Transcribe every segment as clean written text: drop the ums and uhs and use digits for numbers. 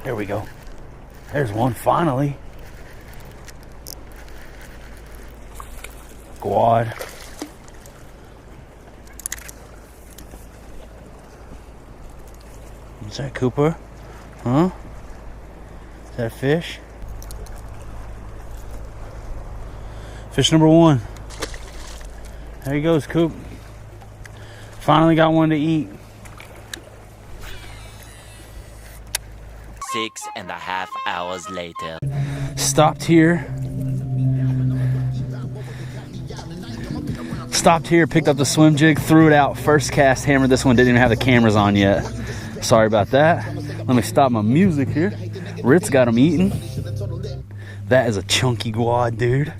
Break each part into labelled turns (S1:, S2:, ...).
S1: There we go. There's one finally. Quad. Is that Cooper? Huh? Is that a fish? Fish number one. There he goes, Coop. Finally got one to eat.
S2: 6.5 hours later.
S1: Stopped here, picked up the swim jig, threw it out, first cast, hammered this one, didn't even have the cameras on yet. Sorry about that. Let me stop my music here. Ritz got him eating. That is a chunky quad, dude.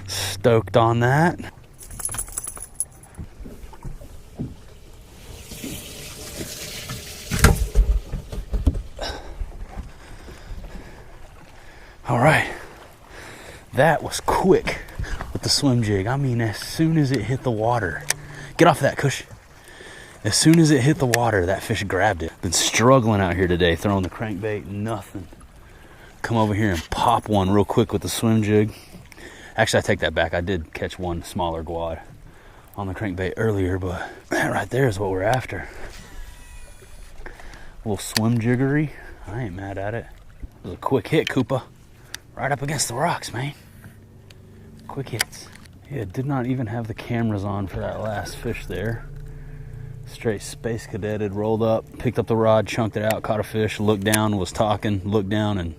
S1: Stoked on that. All right, that was quick with the swim jig. I mean, as soon as it hit the water, get off that, Cush. As soon as it hit the water, that fish grabbed it. Been struggling out here today, throwing the crankbait, nothing. Come over here and pop one real quick with the swim jig. Actually, I take that back. I did catch one smaller quad on the crankbait earlier, but that right there is what we're after. A little swim jiggery. I ain't mad at it. It was a quick hit, Koopa. Right up against the rocks, man. Quick hits. Yeah, did not even have the cameras on for that last fish there. Straight Space Cadeted, rolled up, picked up the rod, chunked it out, caught a fish, looked down, was talking, looked down, and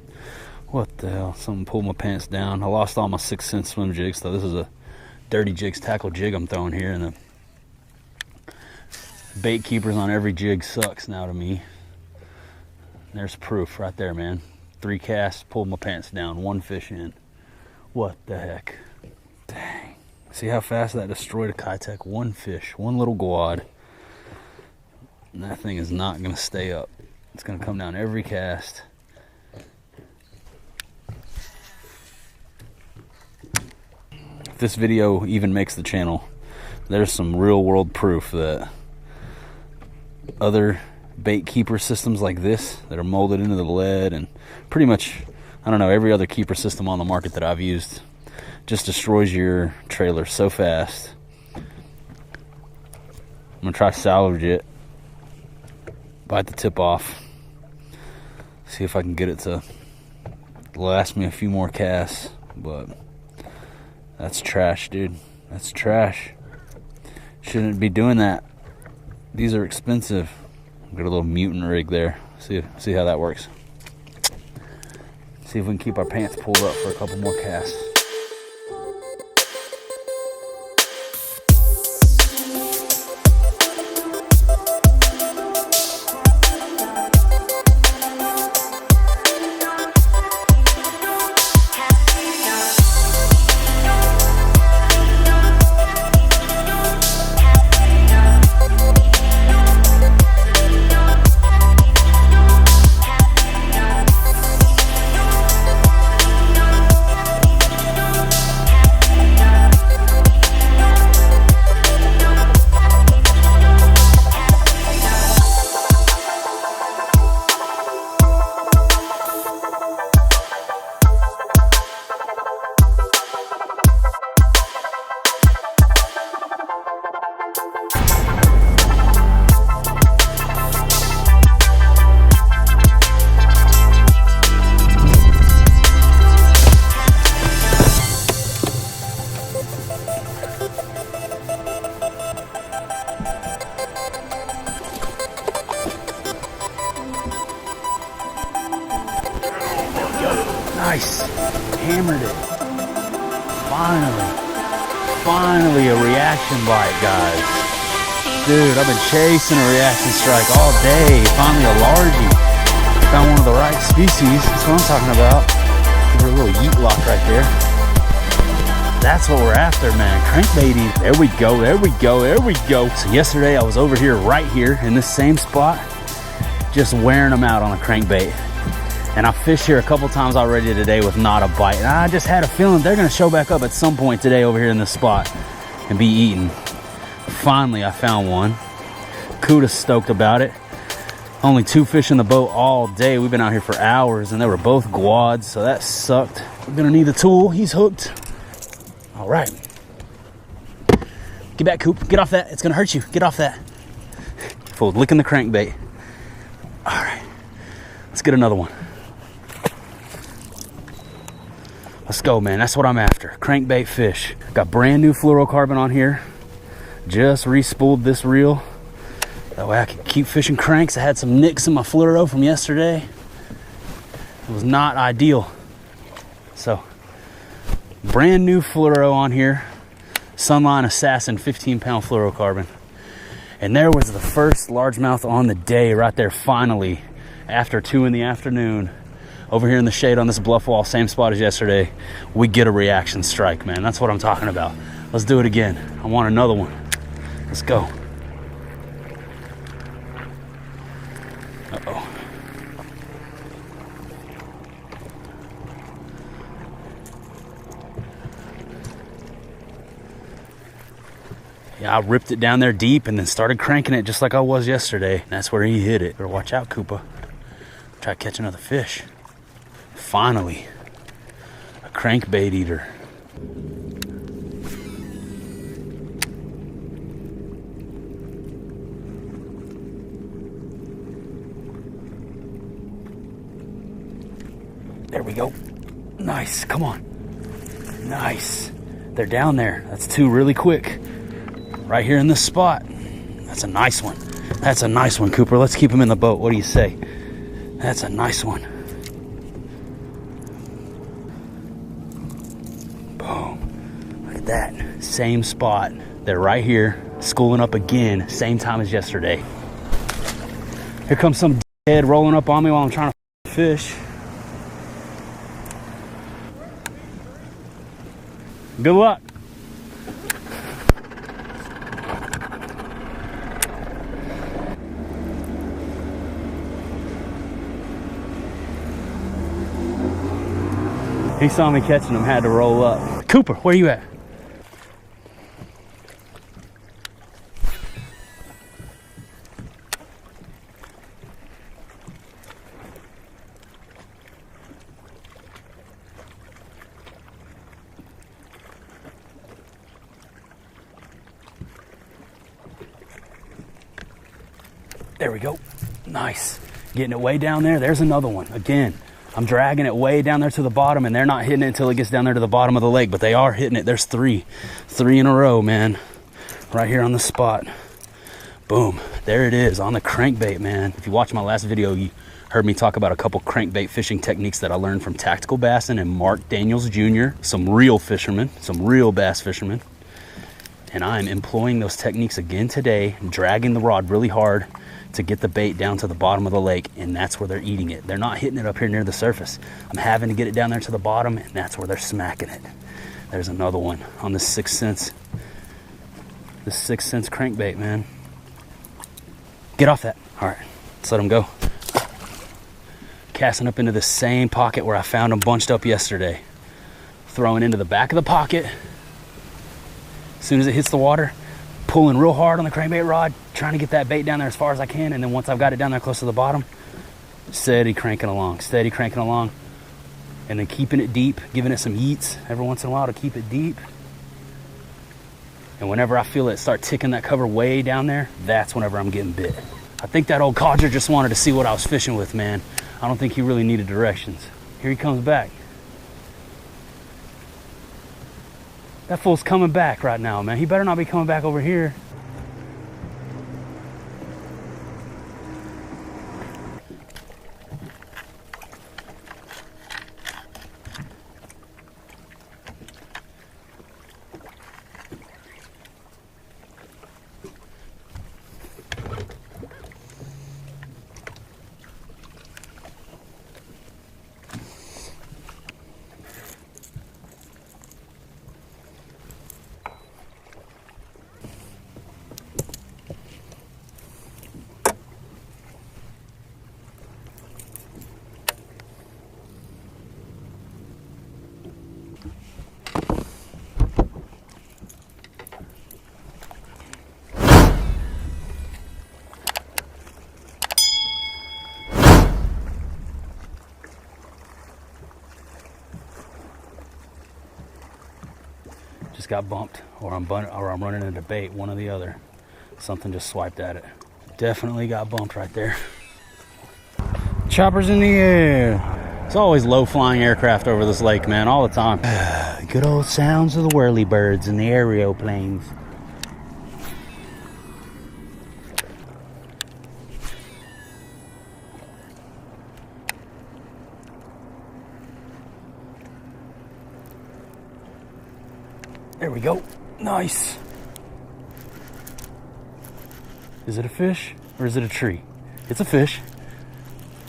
S1: what the hell? Something pulled my pants down. I lost all my 6 cent swim jigs, so this is a Dirty Jigs tackle jig I'm throwing here, and the bait keepers on every jig sucks now to me. There's proof right there, man. 3 casts, pulled my pants down, 1 fish in. What the heck? Dang. See how fast that destroyed a Kitech? 1 fish, 1 little quad. And that thing is not gonna stay up. It's gonna come down every cast. If this video even makes the channel, there's some real world proof that other bait keeper systems like this that are molded into the lead and pretty much, I don't know, every other keeper system on the market that I've used just destroys your trailer so fast. I'm gonna try to salvage it, bite the tip off, see if I can get it to last me a few more casts, but that's trash, dude. That's trash. Shouldn't be doing that. These are expensive. Got a little mutant rig there. See how that works. See if we can keep our pants pulled up for a couple more casts. Nice. Hammered it. Finally a reaction bite, guys. Dude, I've been chasing a reaction strike all day. Finally a largie. Found one of the right species. That's what I'm talking about. Give her a little yeet lock right there. That's what we're after, man. Crankbaiting. There we go, there we go, there we go. So yesterday I was over here, right here in this same spot, just wearing them out on a crankbait. And I fished here a couple times already today with not a bite. And I just had a feeling they're gonna show back up at some point today over here in this spot and be eaten. Finally, I found one. Kuda's stoked about it. Only 2 fish in the boat all day. We've been out here for hours and they were both guads, so that sucked. We're gonna need the tool. He's hooked. All right. Get back, Coop. Get off that. It's gonna hurt you. Get off that. Fool, licking the crankbait. All right. Let's get another one. Let's go, man. That's what I'm after. Crankbait fish. Got brand new fluorocarbon on here. Just re-spooled this reel. That way I can keep fishing cranks. I had some nicks in my fluoro from yesterday. It was not ideal. So, brand new fluoro on here. Sunline Assassin 15-pound fluorocarbon. And there was the first largemouth on the day right there finally after 2 in the afternoon. Over here in the shade on this bluff wall, same spot as yesterday, we get a reaction strike, man. That's what I'm talking about. Let's do it again. I want another one. Let's go. Uh-oh. Yeah, I ripped it down there deep and then started cranking it just like I was yesterday. That's where he hit it. Better watch out, Koopa. Try to catch another fish. Finally, a crankbait eater. There we go. Nice, come on. Nice. They're down there. That's 2 really quick. Right here in this spot. That's a nice one. That's a nice one, Cooper. Let's keep him in the boat. What do you say? That's a nice one. Boom. Look at that. Same spot. They're right here, schooling up again, same time as yesterday. Here comes some head rolling up on me while I'm trying to fish. Good luck. He saw me catching him, had to roll up. Cooper, where you at? There we go. Nice. Getting it way down there. There's another one. Again, I'm dragging it way down there to the bottom, and they're not hitting it until it gets down there to the bottom of the lake, but they are hitting it. There's 3 in a row, man. Right here on the spot. Boom. There it is on the crankbait, man. If you watched my last video, you heard me talk about a couple crankbait fishing techniques that I learned from Tactical Bassin and Mark Daniels Jr., some real fishermen, some real bass fishermen. And I'm employing those techniques again today, dragging the rod really hard to get the bait down to the bottom of the lake, and that's where they're eating it. They're not hitting it up here near the surface. I'm having to get it down there to the bottom, and that's where they're smacking it. There's another one on this 6 cents. This 6 cents crankbait, man. Get off that. All right, let's let them go. Casting up into the same pocket where I found them bunched up yesterday. Throwing into the back of the pocket. As soon as it hits the water, pulling real hard on the crankbait rod, trying to get that bait down there as far as I can, and then once I've got it down there close to the bottom, steady cranking along, and then keeping it deep, giving it some yeets every once in a while to keep it deep. And whenever I feel it start ticking that cover way down there, that's whenever I'm getting bit. I think that old codger just wanted to see what I was fishing with, man. I don't think he really needed directions. Here he comes back. That fool's coming back right now, man. He better not be coming back over here. just got bumped, or I'm running into bait, one or the other. Something just swiped at it. Definitely got bumped right there. Choppers in the air. It's always low-flying aircraft over this lake, man, all the time. Good old sounds of the whirlybirds and the aeroplanes. There we go. Nice. Is it a fish or is it a tree? It's a fish.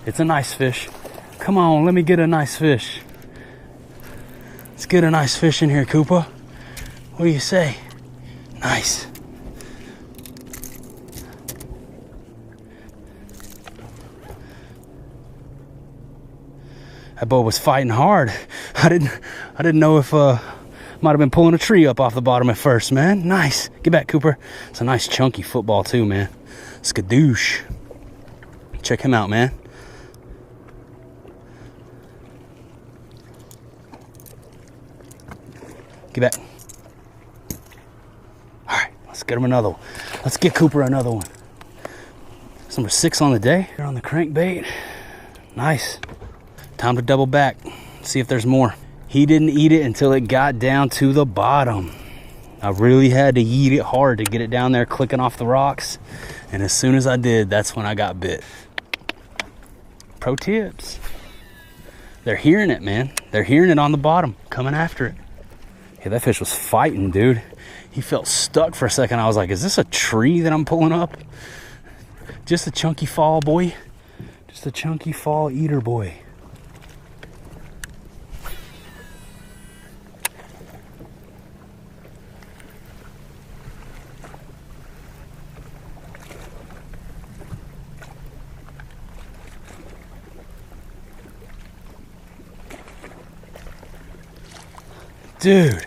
S1: It's a nice fish. Come on, let me get a nice fish. Let's get a nice fish in here, Koopa. What do you say? Nice. That boat was fighting hard. I didn't know if might have been pulling a tree up off the bottom at first, man. Nice. Get back, Cooper. It's a nice chunky football too, man. Skadoosh. Check him out, man. Get back. All right, let's get him another one. Let's get Cooper another one. It's number 6 on the day. Here on the crankbait. Nice. Time to double back. See if there's more. He didn't eat it until it got down to the bottom. I really had to yeet it hard to get it down there, clicking off the rocks. And as soon as I did, that's when I got bit. Pro tips. They're hearing it, man. They're hearing it on the bottom, coming after it. Yeah, that fish was fighting, dude. He felt stuck for a second. I was like, is this a tree that I'm pulling up? Just a chunky fall, boy. Just a chunky fall eater, boy. Dude,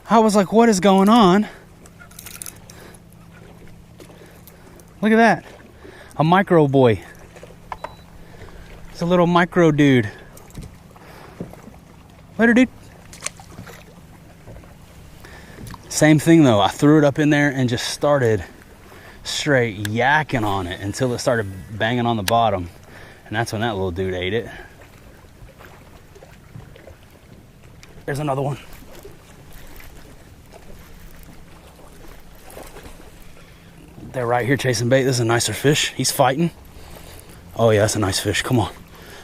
S1: I was like, what is going on? Look at that. A micro boy. It's a little micro dude. Later, dude. Same thing though. I threw it up in there and just started straight yakking on it until it started banging on the bottom. And that's when that little dude ate it. There's another one. They're right here chasing bait. This is a nicer fish. He's fighting. Oh yeah, that's a nice fish. Come on.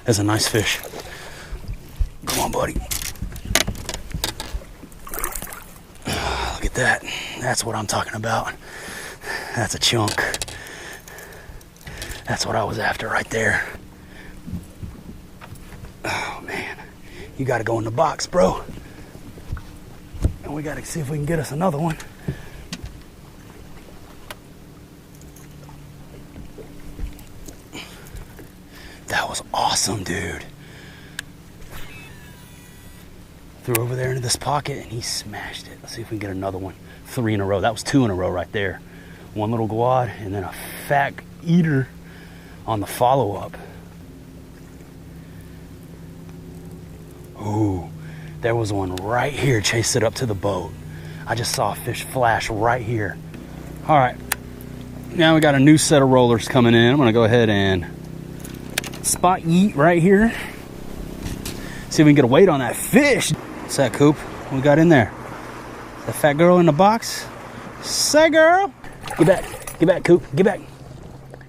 S1: That's a nice fish. Come on, buddy. Look at that. That's what I'm talking about. That's a chunk. That's what I was after right there. Oh man. You gotta go in the box, bro. And we gotta see if we can get us another one. That was awesome, dude. Threw over there into this pocket and he smashed it. Let's see if we can get another one. 3 in a row. That was 2 in a row right there. One little guad and then a fat eater on the follow-up. Ooh, there was one right here. Chased it up to the boat. I just saw a fish flash right here. All right, now we got a new set of rollers coming in. I'm gonna go ahead and spot yeet right here. See if we can get a weight on that fish. What's that, Coop? What we got in there? That fat girl in the box? Say, girl. Get back. Get back, Coop. Get back.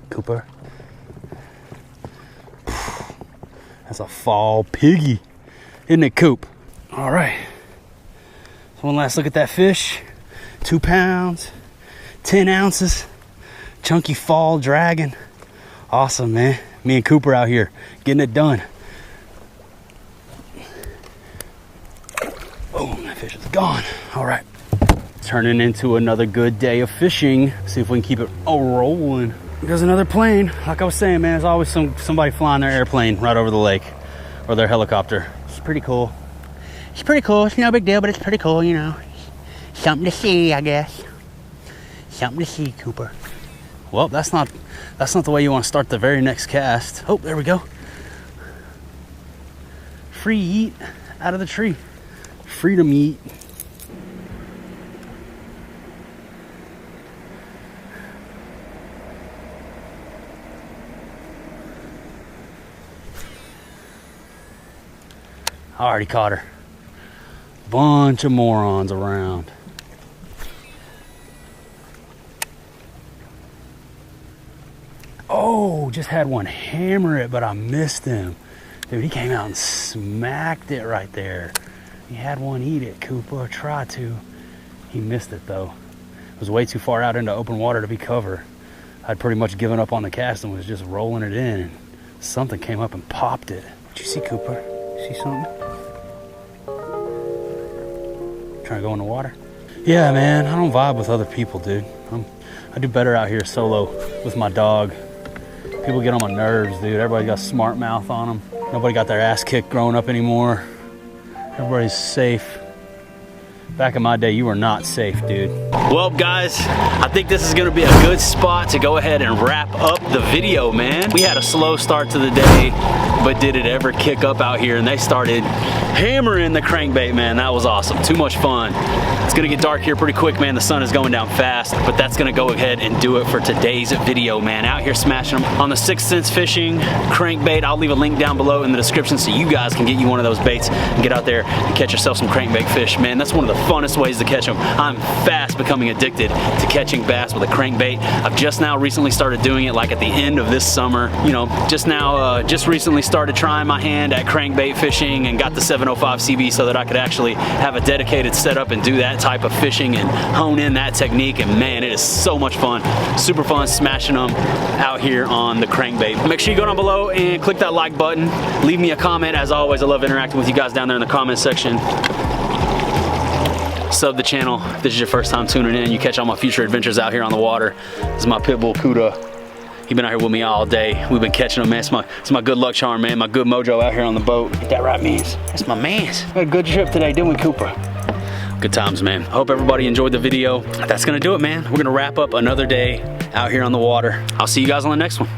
S1: Cooper. That's a fall piggy. Isn't it, Coop? All right. So one last look at that fish. 2 pounds, 10 ounces, chunky fall dragon. Awesome, man. Me and Cooper out here getting it done. Boom, that fish is gone. All right. Turning into another good day of fishing. See if we can keep it rolling. There's another plane. Like I was saying, man, there's always somebody flying their airplane right over the lake or their helicopter. It's pretty cool. It's pretty cool. It's no big deal, but it's pretty cool, you know. Something to see, I guess. Something to see, Cooper. Well, that's not the way you want to start the very next cast. Oh, there we go. Free yeet out of the tree. Freedom yeet. I already caught her. Bunch of morons around. Oh, just had one hammer it, but I missed him. Dude, he came out and smacked it right there. He had one eat it, Koopa, tried to. He missed it though. It was way too far out into open water to be covered. I'd pretty much given up on the cast and was just rolling it in, and something came up and popped it. What you see, Cooper? See something? Trying to go in the water? Yeah, man, I don't vibe with other people, dude. I do better out here solo with my dog. People get on my nerves, dude. Everybody got smart mouth on them. Nobody got their ass kicked growing up anymore. Everybody's safe. Back in my day, you were not safe, dude. Well, guys, I think this is gonna be a good spot to go ahead and wrap up the video, man. We had a slow start to the day, but did it ever kick up out here, and they started hammering the crankbait, man. That was awesome, too much fun. It's gonna get dark here pretty quick, man. The sun is going down fast, but that's gonna go ahead and do it for today's video, man. Out here smashing them on the 6th Sense Fishing crankbait. I'll leave a link down below in the description so you guys can get you one of those baits and get out there and catch yourself some crankbait fish, man. That's one of the funnest ways to catch them. I'm fast becoming addicted to catching bass with a crankbait. I've just now recently started doing it, like at the end of this summer. You know, just recently started trying my hand at crankbait fishing and got the 705 CB so that I could actually have a dedicated setup and do that type of fishing and hone in that technique. And man, it is so much fun. Super fun smashing them out here on the crankbait. Make sure you go down below and click that like button. Leave me a comment. As always, I love interacting with you guys down there in the comment section. Sub the channel if this is your first time tuning in. You catch all my future adventures out here on the water. This is my pit bull Kuda. He's been out here with me all day. We've been catching them, man. It's my good luck charm, man. My good mojo out here on the boat. Get that right, man. That's my man. We had a good trip today, didn't we, Cooper? Good times, man. I hope everybody enjoyed the video. That's gonna do it, man. We're gonna wrap up another day out here on the water. I'll see you guys on the next one.